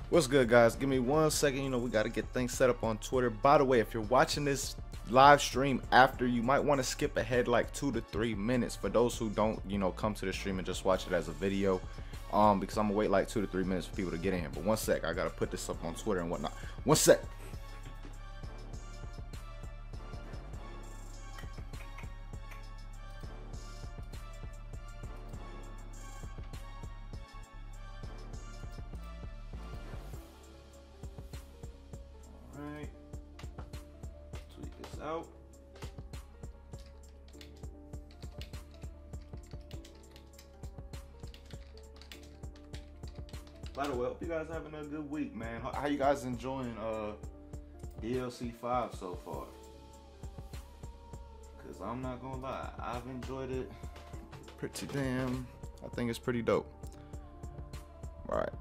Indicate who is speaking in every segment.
Speaker 1: What's good, guys? Give me 1 second. You know, we got to get things set up on Twitter. By the way, if you're watching this live stream after, you might want to skip ahead like 2 to 3 minutes for those who don't, you know, come to the stream and just watch it as a video. Because I'm gonna wait like 2 to 3 minutes for people to get in. But 1 sec, I gotta put this up on Twitter and whatnot. 1 sec. Out. By the way, hope you guys having a good week, man. How you guys enjoying DLC 5 so far? Cause I'm not gonna lie, I've enjoyed it pretty damn. I think it's pretty dope. All right,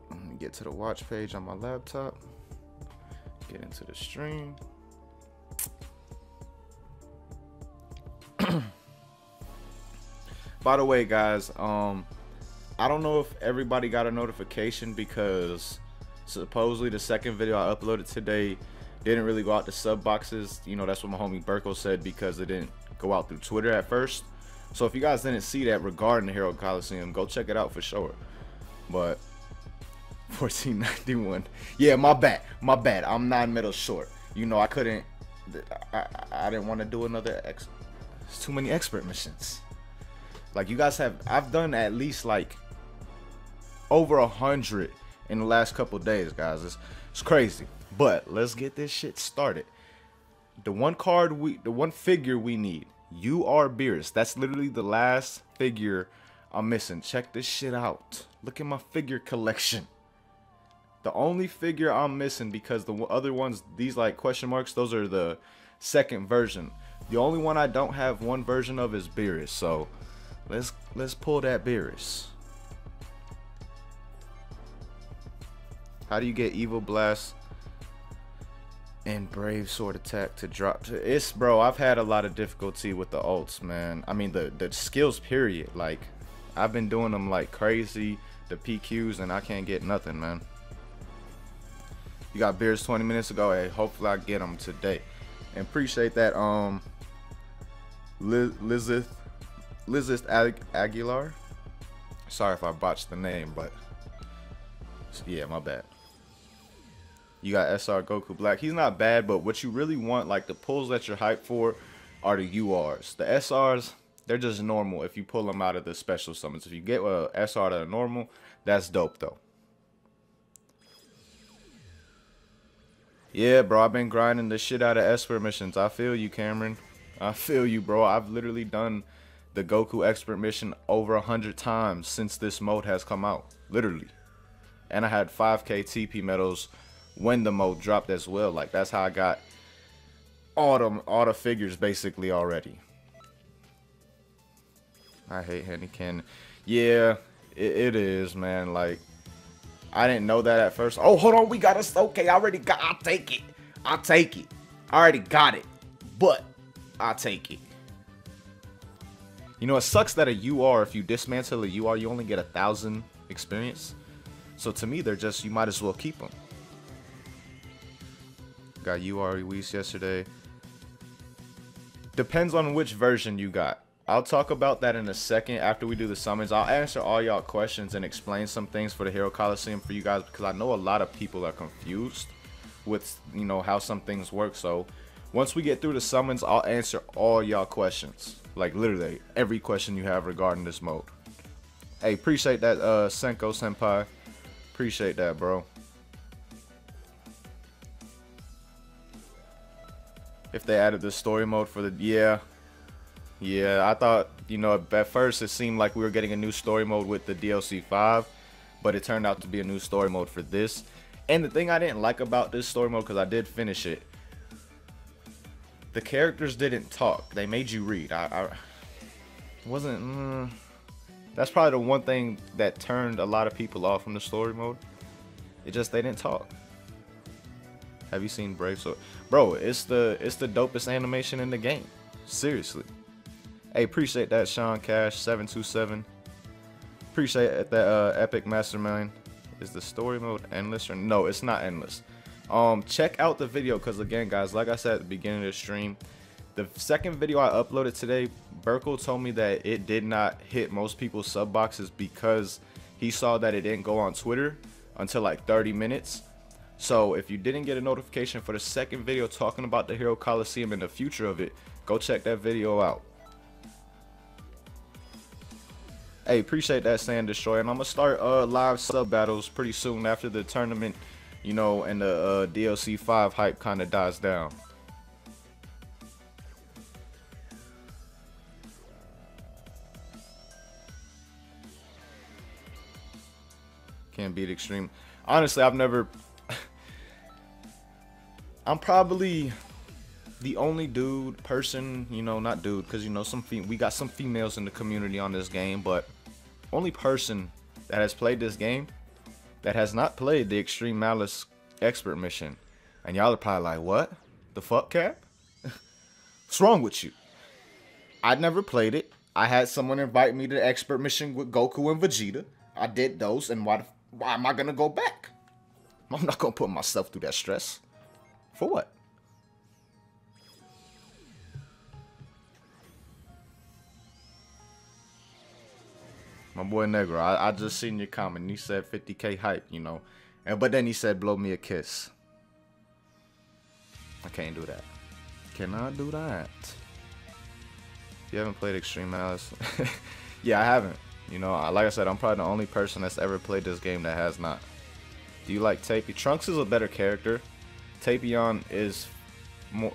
Speaker 1: let me get to the watch page on my laptop. Get into the stream. By the way, guys, I don't know if everybody got a notification because supposedly the second video I uploaded today didn't really go out to sub boxes. You know, that's what my homie Burko said because it didn't go out through Twitter at first. So if you guys didn't see that regarding the Hero Coliseum, go check it out for sure. But 1491, yeah, my bad. I'm 9 middle short. You know, I couldn't. I didn't want to do another. There's too many expert missions. Like, you guys have, I've done at least like over 100 in the last couple days, guys. It's crazy. But let's get this shit started. The one figure we need, Beerus. That's literally the last figure I'm missing. Check this shit out. Look at my figure collection. The only figure I'm missing, because the other ones, these like question marks, those are the second version. The only one I don't have one version of is Beerus. So let's pull that Beerus. How do you get Evil Blast and Brave Sword Attack to drop? It's, bro, I've had a lot of difficulty with the ults, man. I mean the skills period. Like, I've been doing them like crazy, the PQs, and I can't get nothing, man. You got Beerus 20 minutes ago. Hey, hopefully I get them today. And appreciate that Lizith Aguilar. Sorry if I botched the name, but yeah, my bad. You got SR Goku Black. He's not bad, but what you really want, like the pulls that you're hyped for, are the URs. The SRs, they're just normal if you pull them out of the special summons. If you get a SR that are normal, that's dope though. Yeah, bro, I've been grinding the shit out of expert missions. I feel you, Cameron. I feel you, bro. I've literally done the Goku expert mission over 100 times since this mode has come out. Literally. And I had 5k TP medals when the mode dropped as well. Like, that's how I got all the figures basically already. I hate handy cannon. Yeah, it is, man. Like, I didn't know that at first. Oh, hold on, we got us. Okay, I already got. I'll take it. I'll take it. I already got it, but I'll take it. You know, it sucks that a UR, if you dismantle a UR, you only get 1,000 experience. So to me, they're just, you might as well keep them. Got UR released yesterday. Depends on which version you got. I'll talk about that in a second after we do the summons. I'll answer all y'all questions and explain some things for the Hero Coliseum for you guys, because I know a lot of people are confused with, you know, how some things work. So once we get through the summons, I'll answer all y'all questions. Like, literally every question you have regarding this mode. Hey, appreciate that, Senko Senpai. Appreciate that, bro. If they added the story mode for the, yeah, I thought, you know, at first it seemed like we were getting a new story mode with the DLC 5, but it turned out to be a new story mode for this. And the thing I didn't like about this story mode, because I did finish it, the characters didn't talk. They made you read. I wasn't. That's probably the one thing that turned a lot of people off from the story mode. They didn't talk. Have you seen Brave Sword? Bro, it's the dopest animation in the game. Seriously. Hey, appreciate that, Sean Cash 727. Appreciate that, Epic Mastermind. Is the story mode endless or no? It's not endless. Check out the video because again, guys, like I said at the beginning of the stream, the second video I uploaded today, Burkle told me that it did not hit most people's sub boxes because he saw that it didn't go on Twitter until like 30 minutes. So if you didn't get a notification for the second video talking about the Hero Coliseum and the future of it, go check that video out. Hey, appreciate that, Sand Destroyer. And I'm gonna start live sub battles pretty soon after the tournament, you know, and the DLC 5 hype kind of dies down. Can't beat Extreme. Honestly, I've never. I'm probably the only person, you know, not dude, because you know we got some females in the community on this game, but only person that has played this game that has not played the Extreme Malice Expert Mission. And y'all are probably like, what the fuck, Cap? What's wrong with you? I'd never played it. I had someone invite me to the Expert Mission with Goku and Vegeta. I did those, and why am I gonna go back? I'm not gonna put myself through that stress. For what? My boy Negro, I just seen your comment. He said 50K hype, you know. But then he said blow me a kiss. I can't do that. Cannot do that. You haven't played Extreme Malice? Yeah, I haven't. You know, like I said, I'm probably the only person that's ever played this game that has not. Do you like Tapion? Trunks is a better character. Tapion is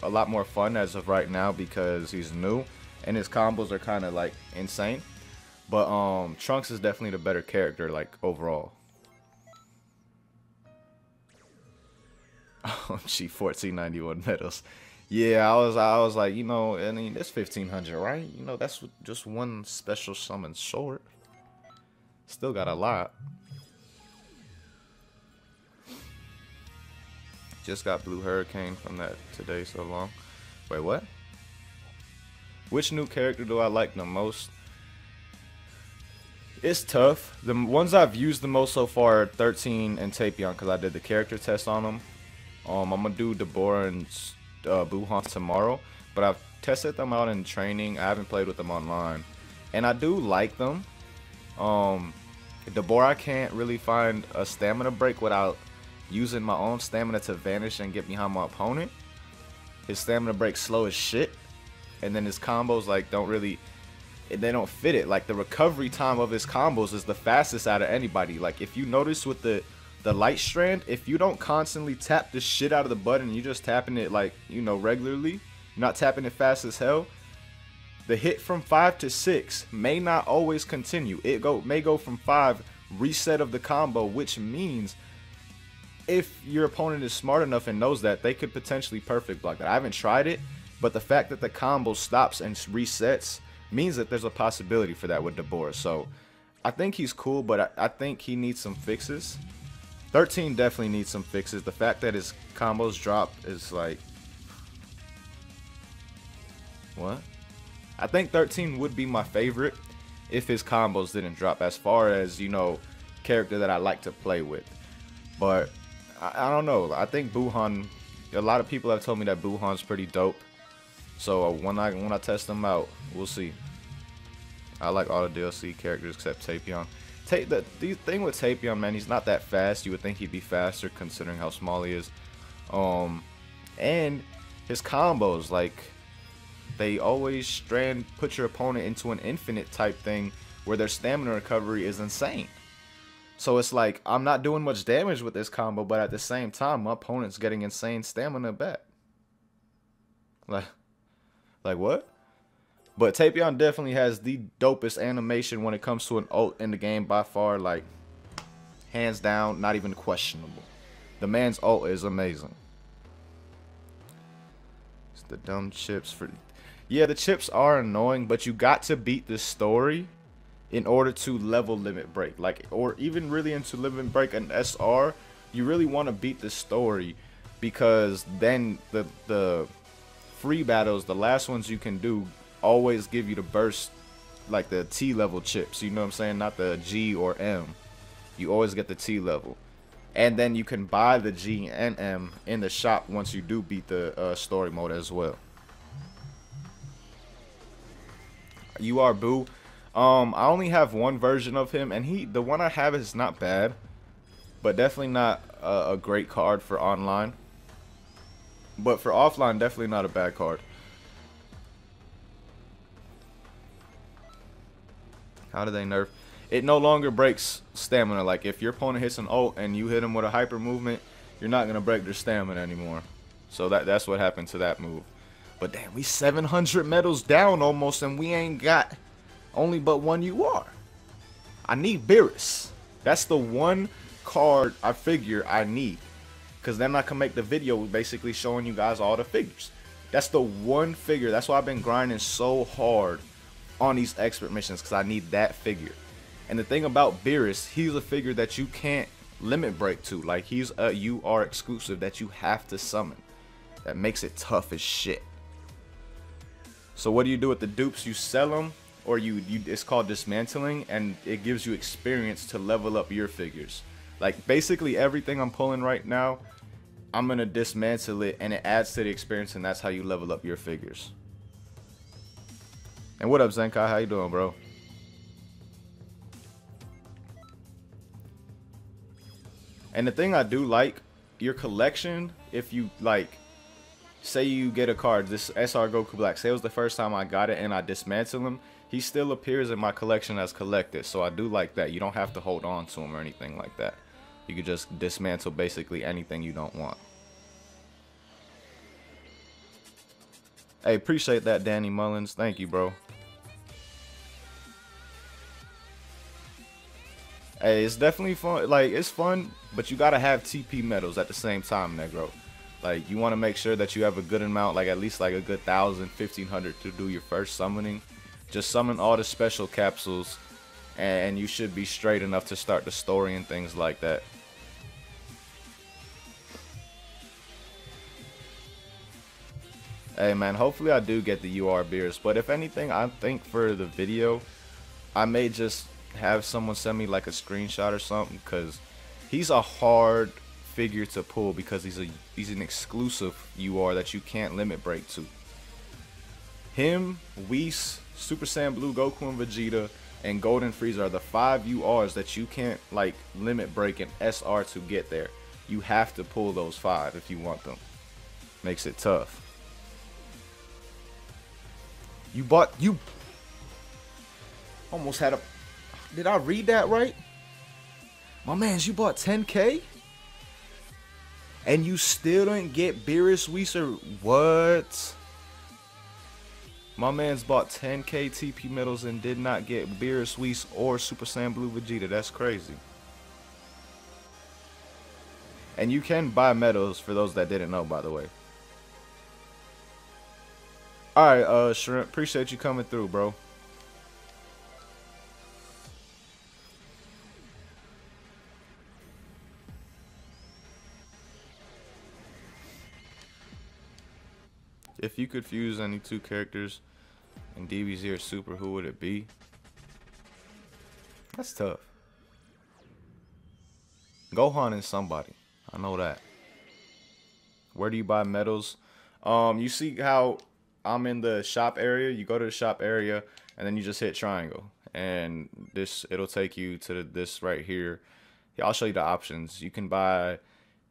Speaker 1: a lot more fun as of right now because he's new and his combos are kind of like insane. But Trunks is definitely the better character, like overall. Oh, gee, 1491 medals. Yeah, I was like, you know, I mean, it's 1500, right? You know, that's just one special summon short. Still got a lot. Just got Blue Hurricane from that today so long. Wait, what? Which new character do I like the most? It's tough. The ones I've used the most so far are 13 and Tapion because I did the character test on them. I'm going to do Deborah and Buhan tomorrow. But I've tested them out in training. I haven't played with them online. And I do like them. Deborah, I can't really find a stamina break without using my own stamina to vanish and get behind my opponent. His stamina break's slow as shit. And then his combos like they don't fit it. Like the recovery time of his combos is the fastest out of anybody. Like if you notice with the light strand, if you don't constantly tap the shit out of the button, you're just tapping it like, you know, regularly, not tapping it fast as hell, the hit from 5 to 6 may not always continue. It may go from 5, reset of the combo, which means if your opponent is smart enough and knows that, they could potentially perfect block that. I haven't tried it, but the fact that the combo stops and resets means that there's a possibility for that with Deborah. So I think he's cool, but I think he needs some fixes. 13 definitely needs some fixes. The fact that his combos drop is like, what? I think 13 would be my favorite if his combos didn't drop, as far as, you know, character that I like to play with. But I don't know. I think Buhan, a lot of people have told me that Buhan's pretty dope. So when I test them out, we'll see. I like all the DLC characters except Tapion. The thing with Tapion, man, he's not that fast. You would think he'd be faster considering how small he is. And his combos, like, they always put your opponent into an infinite type thing where their stamina recovery is insane. So it's like, I'm not doing much damage with this combo, but at the same time, my opponent's getting insane stamina back. Like what? But Tapion definitely has the dopest animation when it comes to an ult in the game by far. Like, hands down, not even questionable. The man's ult is amazing. It's the dumb chips for... Yeah, the chips are annoying, but you got to beat the story in order to level limit break. Like, or even really into limit break and SR, you really want to beat the story, because then the free battles, the last ones you can do, always give you the burst, like the T level chips, you know what I'm saying, not the G or M. You always get the T level. And then you can buy the G and M in the shop once you do beat the story mode as well. You are Boo. I only have one version of him, and the one I have is not bad, but definitely not a great card for online. But for offline, definitely not a bad card. How do they nerf? It no longer breaks stamina. Like, if your opponent hits an ult and you hit him with a hyper movement, you're not going to break their stamina anymore. So that's what happened to that move. But damn, we 700 medals down almost, and we ain't got only but one UR. I need Beerus. That's the one card I figure I need. Because then I can make the video basically showing you guys all the figures. That's the one figure. That's why I've been grinding so hard on these expert missions, because I need that figure. And the thing about Beerus, he's a figure that you can't limit break to. Like, he's a UR exclusive that you have to summon. That makes it tough as shit. So what do you do with the dupes? You sell them, or it's called dismantling, and it gives you experience to level up your figures. Like, basically everything I'm pulling right now, I'm gonna dismantle it, and it adds to the experience, and that's how you level up your figures. And what up, Zenkai? How you doing, bro? And the thing I do like, your collection, if you like, say you get a card, this SR Goku Black, say it was the first time I got it and I dismantle him, he still appears in my collection as collected. So I do like that. You don't have to hold on to him or anything like that. You could just dismantle basically anything you don't want. Hey, appreciate that, Danny Mullins. Thank you, bro. Hey, it's definitely fun. Like, it's fun, but you gotta have TP medals at the same time, Negro. Like, you want to make sure that you have a good amount, like at least like a good 1,000, 1,500 to do your first summoning. Just summon all the special capsules, and you should be straight enough to start the story and things like that. Hey man, hopefully I do get the UR beers, but if anything, I think for the video, I may just have someone send me like a screenshot or something, because he's a hard figure to pull, because he's an exclusive UR that you can't limit break to. Him, Whis, Super Saiyan Blue Goku and Vegeta, and Golden Frieza are the 5 URs that you can't like limit break in SR to get there. You have to pull those 5 if you want them. Makes it tough. You almost had a, did I read that right? My mans, you bought 10K? And you still didn't get Beerus, Whis, or what? My man's bought 10K TP medals and did not get Beerus, Whis, or Super Saiyan Blue Vegeta. That's crazy. And you can buy medals for those that didn't know, by the way. Alright, Shrimp, appreciate you coming through, bro. If you could fuse any 2 characters in DBZ or Super, who would it be? That's tough. Gohan and somebody. I know that. Where do you buy medals? You see how I'm in the shop area? You go to the shop area and then you just hit triangle. And it'll take you to this right here. Yeah, I'll show you the options. You can buy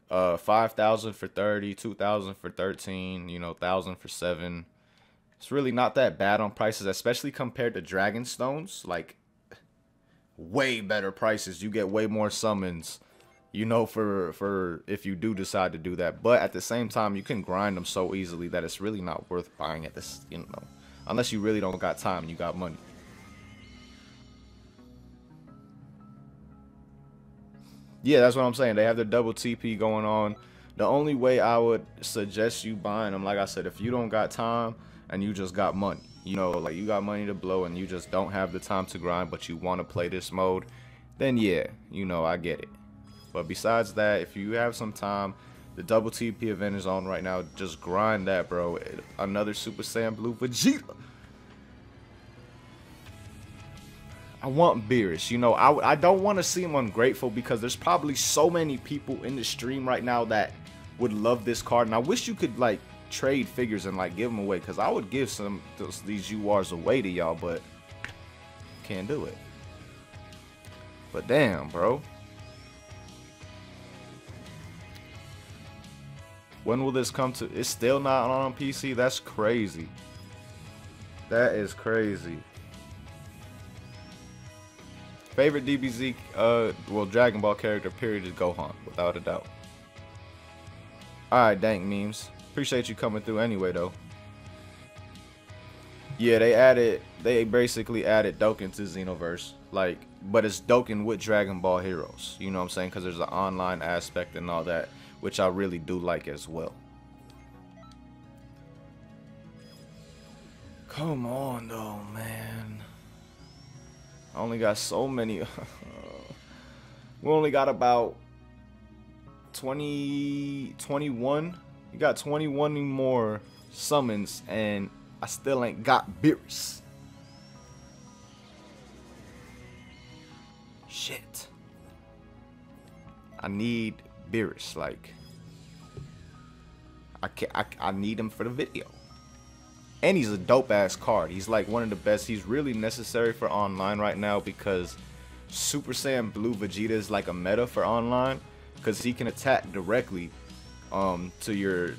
Speaker 1: 5,000 for 30, 2,000 for 13, you know, 1,000 for 7. It's really not that bad on prices, especially compared to Dragon Stones. Like, way better prices. You get way more summons, you know, for if you do decide to do that. But at the same time, you can grind them so easily that it's really not worth buying at this, you know, unless you really don't got time and you got money. Yeah, that's what I'm saying. They have the double TP going on. The only way I would suggest you buying them, like I said, if you don't got time and you just got money, you know, like you got money to blow and you just don't have the time to grind, but you want to play this mode, then yeah, you know, I get it. But besides that, if you have some time, the double TP event is on right now. Just grind that, bro. Another Super Saiyan Blue Vegeta. I want Beerus. You know, I don't want to seem ungrateful because there's probably so many people in the stream right now that would love this card, and I wish you could like trade figures and like give them away, because I would give these URs away to y'all, but can't do it. But damn, bro. When will this come to? It's still not on PC? That's crazy. That is crazy. Favorite DBZ, well, Dragon Ball character, period, is Gohan, without a doubt. Alright, dank memes. Appreciate you coming through anyway, though. Yeah, they basically added Dokkan to Xenoverse. Like, but it's Dokkan with Dragon Ball heroes. You know what I'm saying? Because there's an online aspect and all that, which I really do like as well. Come on, though, man. I only got so many. We only got about 21. You got 21 more summons, and I still ain't got Beerus. Shit. I need Beerus. Like, I need him for the video. And he's a dope ass card. He's like one of the best. He's really necessary for online right now because Super Saiyan Blue Vegeta is like a meta for online, because he can attack directly to your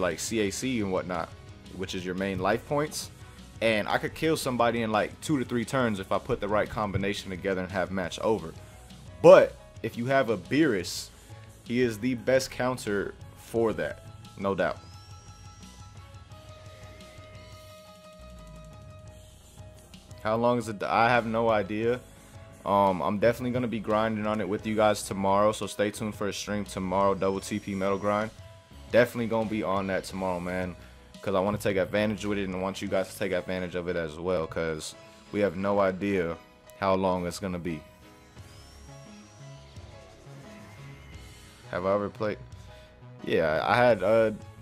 Speaker 1: like CAC and whatnot, which is your main life points. And I could kill somebody in like 2 to 3 turns if I put the right combination together and have match over. But if you have a Beerus, he is the best counter for that, no doubt. How long is it? I have no idea. I'm definitely going to be grinding on it with you guys tomorrow, so stay tuned for a stream tomorrow, double TP metal grind. Definitely going to be on that tomorrow, man, because I want to take advantage of it, and I want you guys to take advantage of it as well, because we have no idea how long it's going to be. Have I ever played? Yeah, I had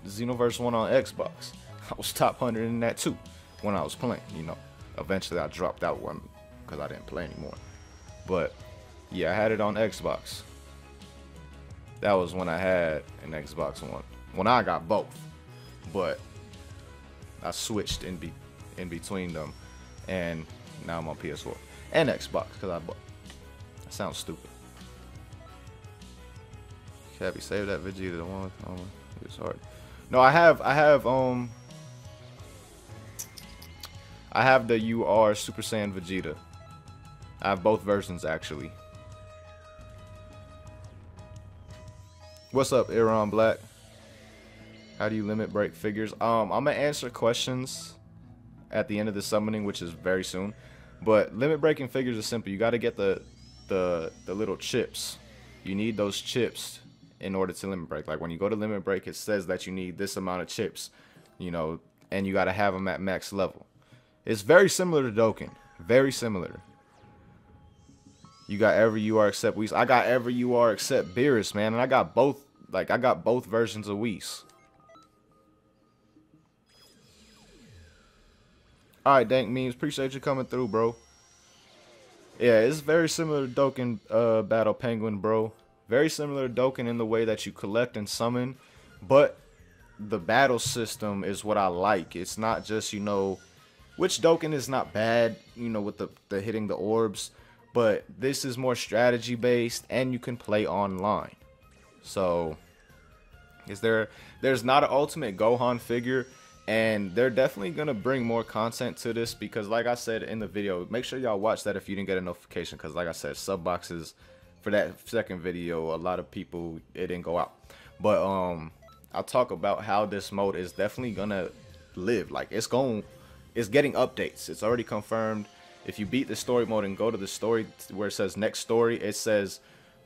Speaker 1: Xenoverse 1 on Xbox. I was top 100 in that too when I was playing, you know. Eventually I dropped out one because I didn't play anymore. But yeah, I had it on Xbox. That was when I had an Xbox One. When I got both. But I switched in between them. And now I'm on PS4. And Xbox because I bought. That sounds stupid. Cabby, save that Vegeta. The one. It's hard. No, I have the UR Super Saiyan Vegeta. I have both versions actually. What's up, Iran Black? How do you limit break figures? I'm gonna answer questions at the end of the summoning, which is very soon. But limit breaking figures is simple. You gotta get the little chips. You need those chips in order to limit break. Like when you go to limit break, it says that you need this amount of chips, you know, and you gotta have them at max level. It's very similar to Dokkan. Very similar. You got every UR except Whis. I got every UR except Beerus, man. And I got both. Like, I got both versions of Whis. Alright, dank memes. Appreciate you coming through, bro. Yeah, it's very similar to Dokkan Battle Penguin, bro. Very similar to Dokkan in the way that you collect and summon. But the battle system is what I like. It's not just, you know... Which Dokkan is not bad, you know, with the hitting the orbs. But this is more strategy based and you can play online. So, there's not an Ultimate Gohan figure. And they're definitely going to bring more content to this. Because like I said in the video, make sure y'all watch that if you didn't get a notification. Because like I said, sub boxes for that second video, a lot of people, it didn't go out. But I'll talk about how this mode is definitely going to live. Like, it's getting updates. It's already confirmed. If you beat the story mode and go to the story where it says next story, it says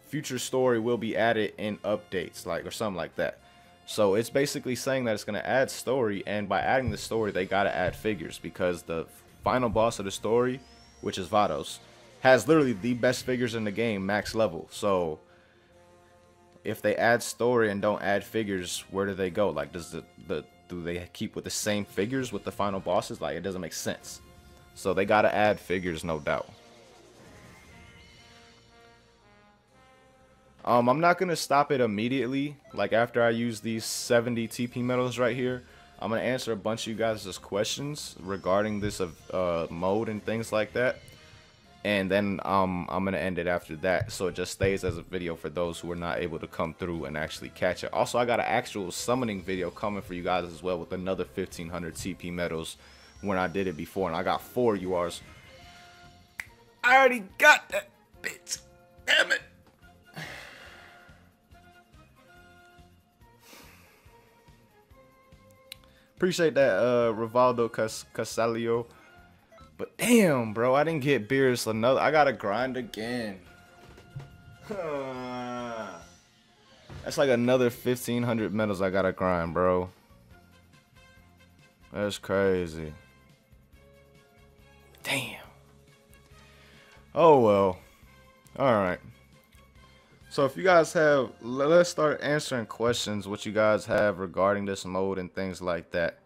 Speaker 1: future story will be added in updates, like, or something like that. So it's basically saying that it's going to add story, and by adding the story, they got to add figures, because the final boss of the story, which is Vados, has literally the best figures in the game, max level. So if they add story and don't add figures, where do they go? Like, does do they keep with the same figures with the final bosses? Like, it doesn't make sense. So they gotta add figures, no doubt. I'm not gonna stop it immediately. Like after I use these 70 TP medals right here, I'm gonna answer a bunch of you guys' questions regarding this mode and things like that. And then I'm gonna end it after that, so it just stays as a video for those who are not able to come through and actually catch it. Also, I got an actual summoning video coming for you guys as well with another 1500 TP medals when I did it before, and I got 4 URs. I already got that bitch. Damn it. Appreciate that, Rivaldo Casalio. But damn, bro, I didn't get beers. I gotta grind again. That's like another 1500 medals I gotta grind, bro. That's crazy. Damn. Oh well. Alright. So if you guys have, let's start answering questions what you guys have regarding this mode and things like that.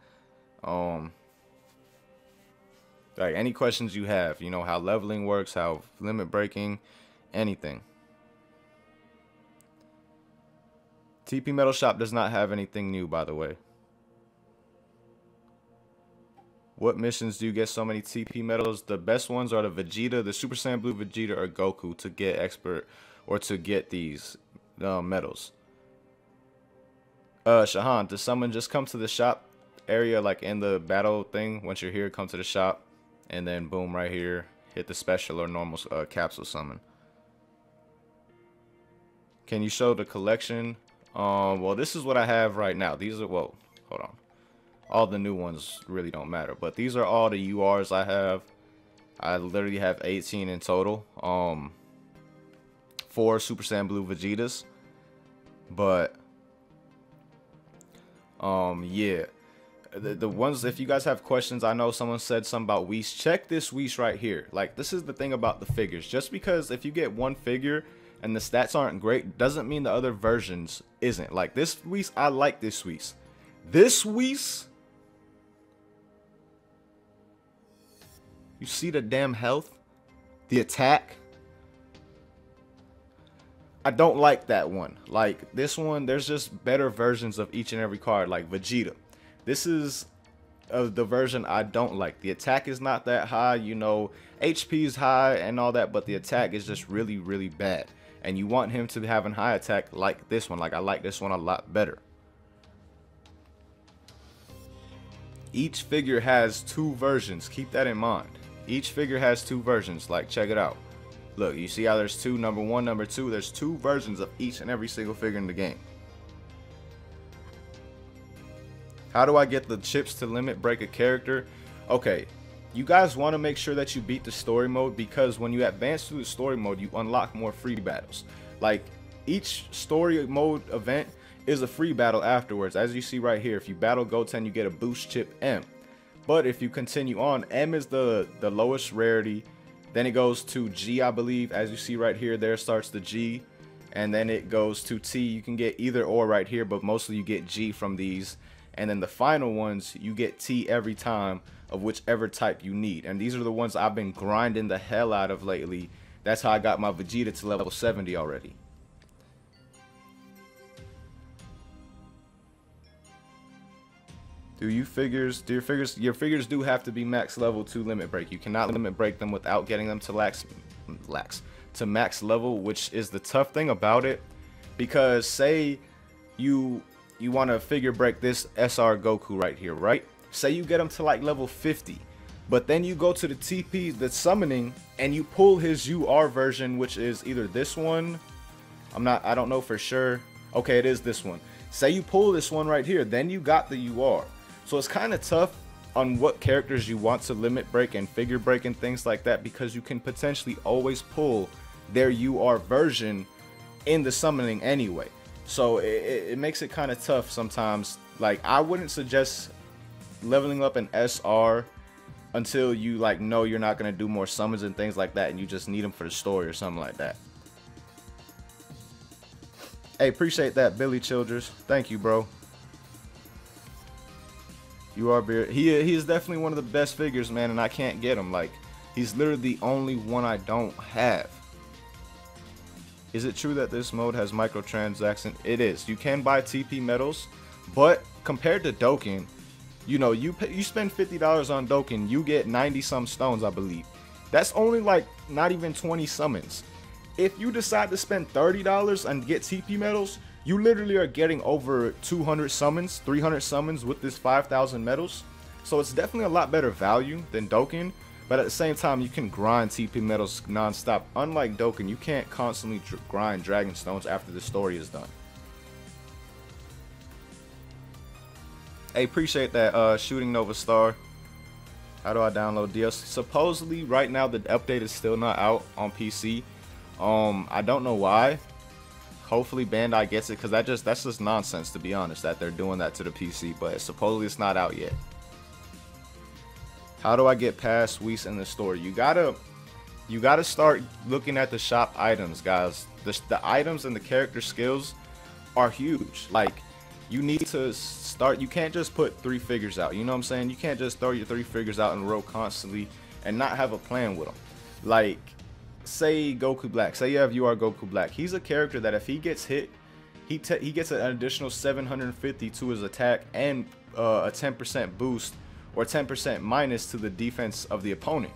Speaker 1: Like any questions you have, you know, how leveling works, how limit breaking, anything. TP Metal Shop does not have anything new, by the way. What missions do you get so many TP medals? The best ones are the Vegeta, the Super Saiyan Blue Vegeta, or Goku to get expert or to get these medals. Shahan, does someone just come to the shop area, like in the battle thing? Once you're here, come to the shop, and then boom, right here, hit the special or normal capsule summon. Can you show the collection? Well, this is what I have right now. These are, well, hold on. All the new ones really don't matter, but these are all the URs I have. I literally have 18 in total. 4 Super Saiyan Blue Vegetas. But yeah. The ones, if you guys have questions, I know someone said something about Whis. Check this Whis right here. Like, this is the thing about the figures. Just because if you get one figure and the stats aren't great, doesn't mean the other versions isn't. Like, this Whis, I like this Whis. This Whis, you see the damn health? The attack? I don't like that one. Like, this one, there's just better versions of each and every card. Like, Vegeta. This is the version I don't like. The attack is not that high, you know, HP is high and all that, but the attack is just really, really bad. And you want him to be having high attack like this one. Like, I like this one a lot better. Each figure has 2 versions. Keep that in mind. Each figure has 2 versions. Like, check it out. Look, you see how there's 2, number 1, number 2. There's 2 versions of each and every single figure in the game. How do I get the chips to limit break a character? Okay, you guys want to make sure that you beat the story mode, because when you advance through the story mode, you unlock more free battles. Like, each story mode event is a free battle afterwards. As you see right here, if you battle Goten, you get a boost chip M. But if you continue on, M is the lowest rarity. Then it goes to G, I believe. As you see right here, there starts the G. And then it goes to T. You can get either or right here, but mostly you get G from these. And then the final ones, you get T every time of whichever type you need. And these are the ones I've been grinding the hell out of lately. That's how I got my Vegeta to level 70 already. Your figures do have to be max level to limit break. You cannot limit break them without getting them to max level, which is the tough thing about it. Because say you want to figure break this SR Goku right here, right? Say you get him to like level 50, but then you go to the TP, the summoning, and you pull his UR version, which is either this one. I don't know for sure. Okay, it is this one. Say you pull this one right here, then you got the UR. So it's kind of tough on what characters you want to limit break and figure break and things like that, because you can potentially always pull their UR version in the summoning anyway. So it makes it kind of tough sometimes. Like, I wouldn't suggest leveling up an SR until you like know you're not going to do more summons and things like that, and you just need them for the story or something like that. Hey, appreciate that, Billy Childers. Thank you, bro. You are beer. He is definitely one of the best figures, man, and I can't get him. Like, he's literally the only one I don't have. Is it true that this mode has microtransactions? It is. You can buy TP medals, but compared to Dokkan, you know, you spend $50 on Dokkan, you get 90 some stones, I believe. That's only like not even 20 summons. If you decide to spend $30 and get TP medals, you literally are getting over 200 summons, 300 summons with this 5,000 medals. So it's definitely a lot better value than Dokkan, but at the same time, you can grind TP medals non-stop. Unlike Dokkan, you can't constantly grind Dragon Stones after the story is done. Hey, appreciate that, Shooting Nova Star. How do I download DLC? Supposedly, right now, the update is still not out on PC. I don't know why. Hopefully Bandai gets it, because that's just nonsense, to be honest, that they're doing that to the PC, but supposedly it's not out yet. How do I get past Whis in the store? You gotta start looking at the shop items, guys. The items and the character skills are huge. Like, you need to start, you can't just put 3 figures out, you know what I'm saying? You can't just throw your 3 figures out in a row constantly and not have a plan with them. Like, say Goku Black, say you have Goku Black. He's a character that if he gets hit, he gets an additional 750 to his attack and a 10% boost or 10% minus to the defense of the opponent.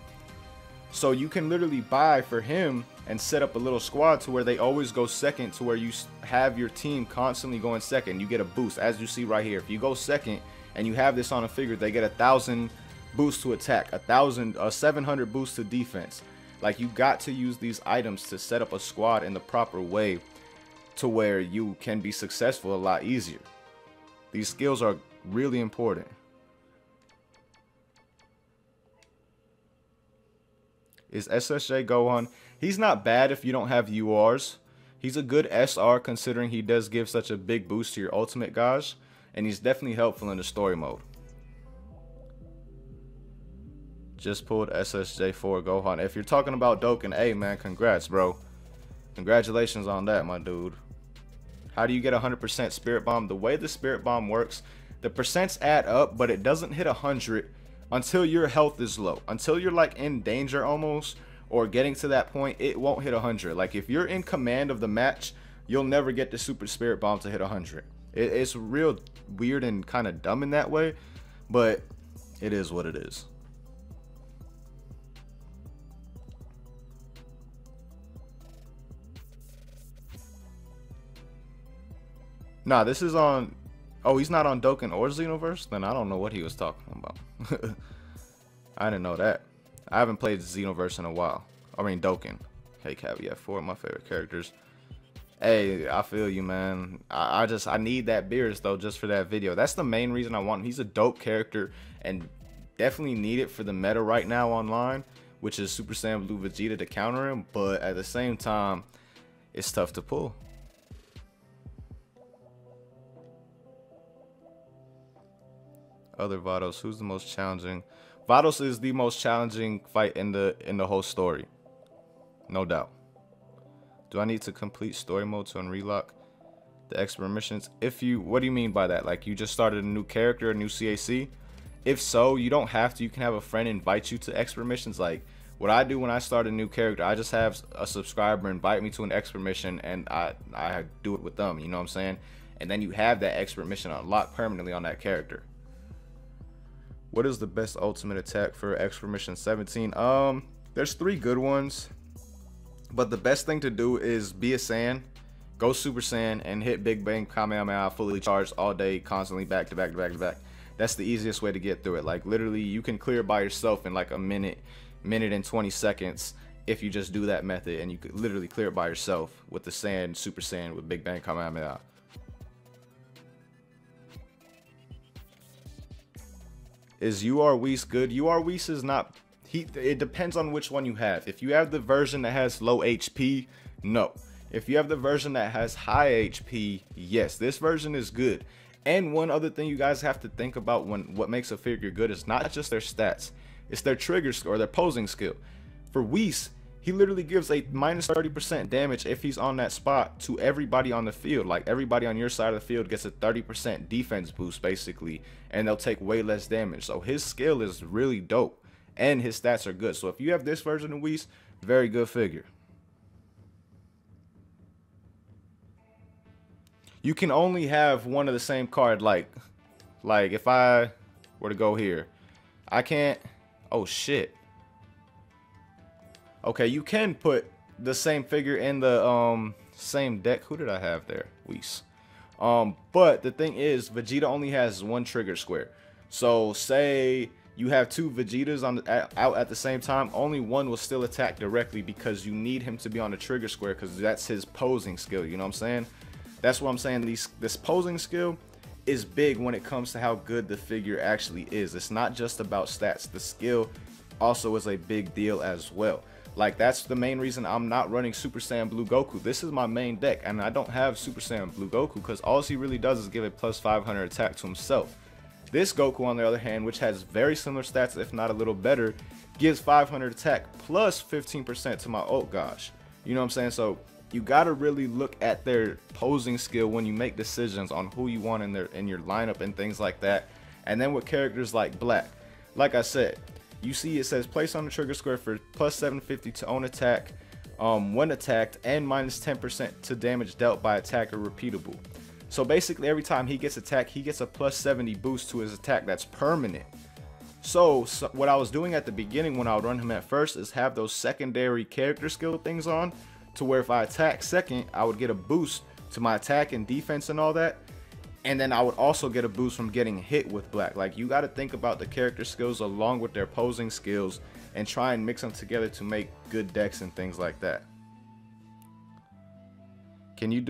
Speaker 1: So you can literally buy for him and set up a little squad to where they always go second, to where you have your team constantly going second. You get a boost, as you see right here. If you go second and you have this on a figure, they get 1,000 boost to attack, 700 boost to defense. Like, you got to use these items to set up a squad in the proper way to where you can be successful a lot easier. These skills are really important. Is SSJ Gohan? He's not bad if you don't have URs. He's a good SR considering he does give such a big boost to your ultimate, guys. And he's definitely helpful in the story mode. Just pulled SSJ4 Gohan. If you're talking about Dokkan, hey man, congrats, bro. Congratulations on that, my dude. How do you get 100% Spirit Bomb? The way the Spirit Bomb works, the percents add up, but it doesn't hit 100 until your health is low. Until you're like in danger almost, or getting to that point, it won't hit 100. Like, if you're in command of the match, you'll never get the Super Spirit Bomb to hit 100. It's real weird and kind of dumb in that way, but it is what it is. Nah, this is on... Oh, he's not on Dokkan or Xenoverse? Then I don't know what he was talking about. I didn't know that. I haven't played Xenoverse in a while. I mean, Dokkan. Hey, Caveat, 4 of my favorite characters. Hey, I feel you, man. I need that Beerus, though, just for that video. That's the main reason I want him. He's a dope character and definitely need it for the meta right now online, which is Super Saiyan Blue Vegeta to counter him. But at the same time, it's tough to pull. Other Vados, who's the most challenging? Vados is the most challenging fight in the whole story, no doubt. Do I need to complete story mode to unlock the expert missions? What do you mean by that? Like, you just started a new character, a new CAC? If so, you don't have to. You can have a friend invite you to expert missions. Like, what I do when I start a new character, I just have a subscriber invite me to an expert mission, and I do it with them. You know what I'm saying? And then you have that expert mission unlocked permanently on that character. What is the best ultimate attack for Expert Mission 17? There's 3 good ones, but the best thing to do is be a Saiyan, go Super Saiyan, and hit Big Bang Kamehameha fully charged all day, constantly back to back to back to back. That's the easiest way to get through it. Like, literally, you can clear it by yourself in like a minute and 20 seconds if you just do that method, and you could literally clear it by yourself with the Saiyan, Super Saiyan with Big Bang Kamehameha. Is Whis good? Whis is not... It depends on which one you have. If you have the version that has low HP, no. If you have the version that has high HP, yes. This version is good. And one other thing you guys have to think about when what makes a figure good is not just their stats. It's their trigger skill or their posing skill. For Whis, he literally gives a minus 30% damage if he's on that spot to everybody on the field. Like, everybody on your side of the field gets a 30% defense boost basically, and they'll take way less damage. So his skill is really dope and his stats are good. So if you have this version of Whis, very good figure. You can only have one of the same card. Like if I were to go here, I can't. Oh shit. Okay, you can put the same figure in the same deck. Who did I have there? Whis. But the thing is, Vegeta only has one trigger square. So say you have two Vegetas out at the same time, only one will still attack directly because you need him to be on the trigger square because that's his posing skill. You know what I'm saying? That's what I'm saying. This posing skill is big when it comes to how good the figure actually is. It's not just about stats. The skill also is a big deal as well. Like, that's the main reason I'm not running Super Saiyan Blue Goku. This is my main deck, and I don't have Super Saiyan Blue Goku because all he really does is give a plus 500 attack to himself. This Goku, on the other hand, which has very similar stats, if not a little better, gives 500 attack plus 15% to my ult gauge. You know what I'm saying? So you gotta really look at their posing skill when you make decisions on who you want in your lineup and things like that. And then with characters like Black, like I said, you see it says place on the trigger square for plus 750 to own attack when attacked, and minus 10% to damage dealt by attacker repeatable. So basically every time he gets attacked, he gets a plus 70 boost to his attack that's permanent. So what I was doing at the beginning when I would run him at first is have those secondary character skill things on, to where if I attack second, I would get a boost to my attack and defense and all that. And then I would also get a boost from getting hit with Black. Like, you got to think about the character skills along with their posing skills and try and mix them together to make good decks and things like that. Can you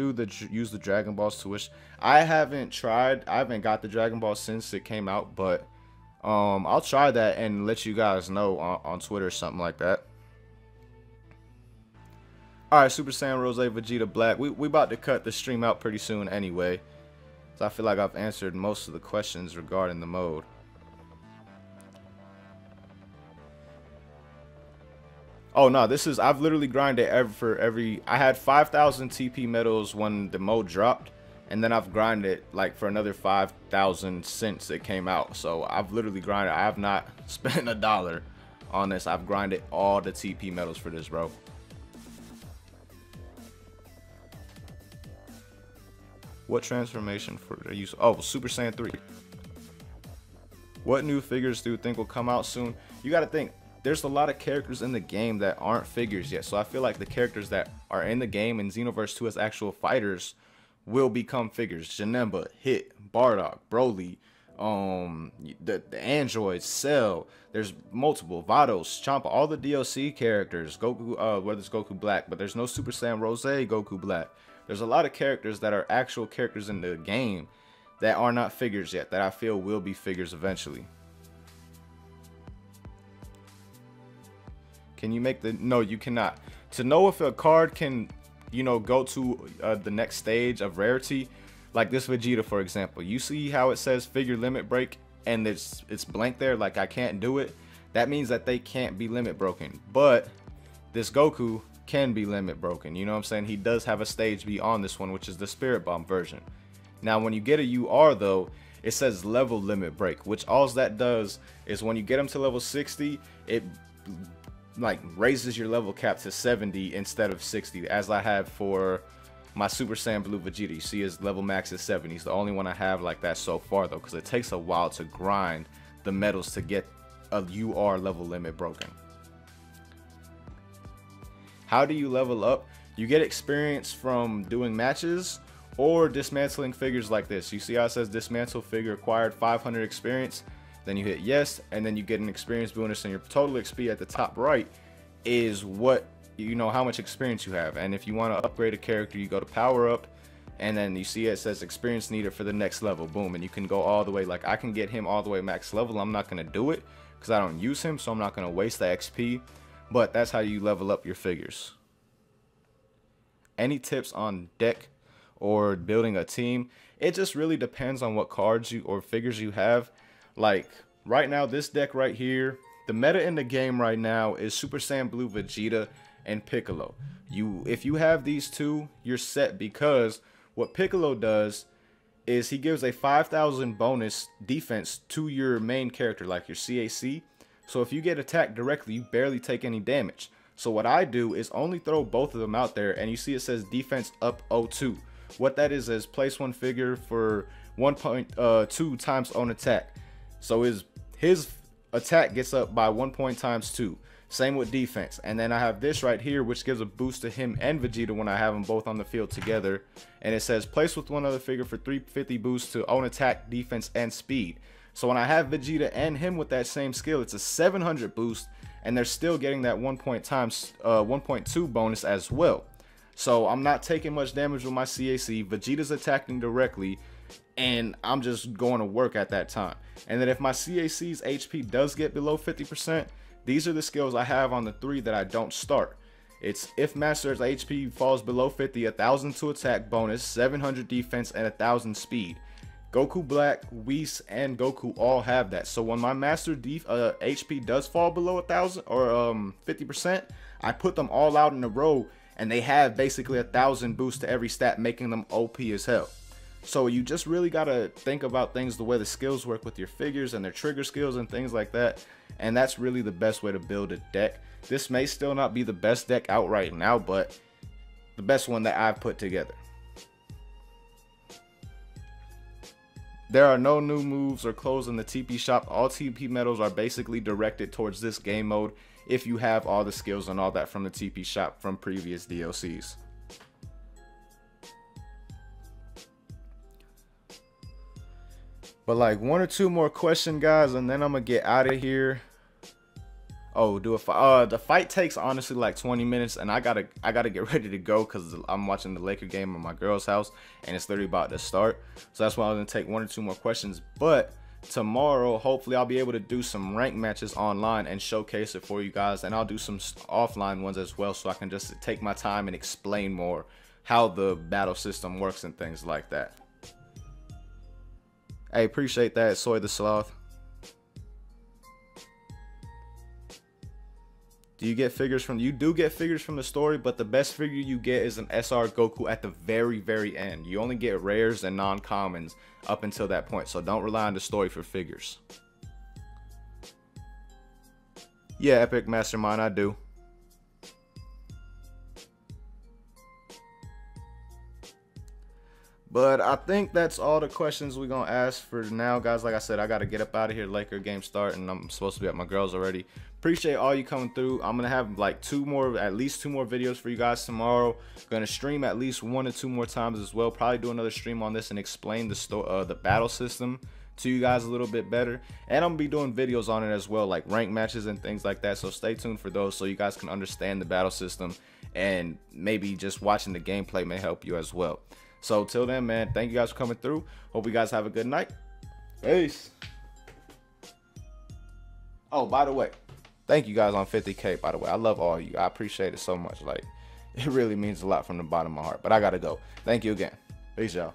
Speaker 1: use the Dragon Balls to wish? I haven't tried. I haven't got the Dragon Ball since it came out, but I'll try that and let you guys know on Twitter or something like that. Alright, Super Saiyan Rose Vegeta Black. We about to cut the stream out pretty soon anyway. So I feel like I've answered most of the questions regarding the mode. Oh no, I've literally grinded I had 5,000 TP medals when the mode dropped, and then I've grinded like for another 5,000 since it came out. So I've literally grinded. I have not spent $1 on this. I've grinded all the TP medals for this, bro. What transformation for the use? Oh, Super Saiyan 3. What new figures do you think will come out soon? You got to think, there's a lot of characters in the game that aren't figures yet. So I feel like the characters that are in the game in Xenoverse 2 as actual fighters will become figures. Janemba, Hit, Bardock, Broly, the androids, Cell. There's multiple, Vados, Champa, all the DLC characters. Goku, whether it's Goku Black, but there's no Super Saiyan Rose Goku Black. There's a lot of characters that are actual characters in the game that are not figures yet, that I feel will be figures eventually. Can you make the... No, you cannot. To know if a card can, you know, go to the next stage of rarity, like this Vegeta, for example. You see how it says figure limit break and it's blank there, like I can't do it? That means that they can't be limit broken. But this Goku can be limit broken. You know what I'm saying? He does have a stage beyond this one, which is the Spirit Bomb version. Now when you get a UR though, it says level limit break, which all that does is when you get him to level 60, it like raises your level cap to 70 instead of 60, as I have for my Super Saiyan Blue Vegeta. You see his level max is 70. He's the only one I have like that so far though, because it takes a while to grind the medals to get a UR level limit broken. How do you level up? You get experience from doing matches or dismantling figures like this. You see how it says dismantle figure acquired 500 experience? Then you hit yes, and then you get an experience bonus, and your total XP at the top right is what, you know, how much experience you have. And if you want to upgrade a character, you go to power up, and then you see it says experience needed for the next level. Boom, and you can go all the way. Like I can get him all the way max level. I'm not going to do it because I don't use him, so I'm not going to waste the XP. But that's how you level up your figures. Any tips on deck or building a team? It just really depends on what cards you or figures you have. Like right now, this deck right here, the meta in the game right now is Super Saiyan Blue Vegeta and Piccolo. If you have these two, you're set, because what Piccolo does is he gives a 5,000 bonus defense to your main character, like your CAC. So if you get attacked directly, you barely take any damage. So what I do is only throw both of them out there, and you see it says defense up 02. What that is place one figure for 1.2 times own attack. So his attack gets up by 1 point times 2. Same with defense. And then I have this right here, which gives a boost to him and Vegeta when I have them both on the field together. And it says place with one other figure for 350 boost to own attack, defense, and speed. So when I have Vegeta and him with that same skill, it's a 700 boost, and they're still getting that 1.2 bonus as well. So I'm not taking much damage with my CAC. Vegeta's attacking directly, and I'm just going to work at that time. And then if my CAC's HP does get below 50%, these are the skills I have on the 3 that I don't start. It's if Master's HP falls below 50, 1000 to attack bonus, 700 defense, and 1000 speed. Goku Black, Whis, and Goku all have that. So when my Master HP does fall below 1000 or 50%, I put them all out in a row, and they have basically 1000 boost to every stat, making them OP as hell. So you just really gotta think about things the way the skills work with your figures and their trigger skills and things like that. And that's really the best way to build a deck. This may still not be the best deck out right now, but the best one that I've put together. There are no new moves or clothes in the TP shop. All TP medals are basically directed towards this game mode if you have all the skills and all that from the TP shop from previous DLCs. But like 1 or 2 more questions, guys, and then I'm gonna get out of here. Oh, the fight takes honestly like 20 minutes, and I gotta get ready to go because I'm watching the Laker game at my girl's house, and it's literally about to start. So that's why I'm gonna take 1 or 2 more questions. But tomorrow, hopefully, I'll be able to do some rank matches online and showcase it for you guys, and I'll do some offline ones as well, so I can just take my time and explain more how the battle system works and things like that. Hey, appreciate that, Soy the Sloth. You do get figures from the story, but the best figure you get is an SR Goku at the very end. You only get rares and non-commons up until that point, so don't rely on the story for figures. Yeah, Epic Mastermind, I do. But I think that's all the questions we're going to ask for now, guys. Like I said, I got to get up out of here. Laker game start, and I'm supposed to be at my girl's already. Appreciate all you coming through. I'm going to have like at least two more videos for you guys tomorrow. Going to stream at least 1 or 2 more times as well. Probably do another stream on this and explain the battle system to you guys a little bit better. And I'm going to be doing videos on it as well, like rank matches and things like that. So stay tuned for those so you guys can understand the battle system, and maybe just watching the gameplay may help you as well. So till then, man, thank you guys for coming through. Hope you guys have a good night. Peace. Oh, by the way, thank you guys on 50K, by the way. I love all of you. I appreciate it so much. Like, it really means a lot from the bottom of my heart. But I got to go. Thank you again. Peace, y'all.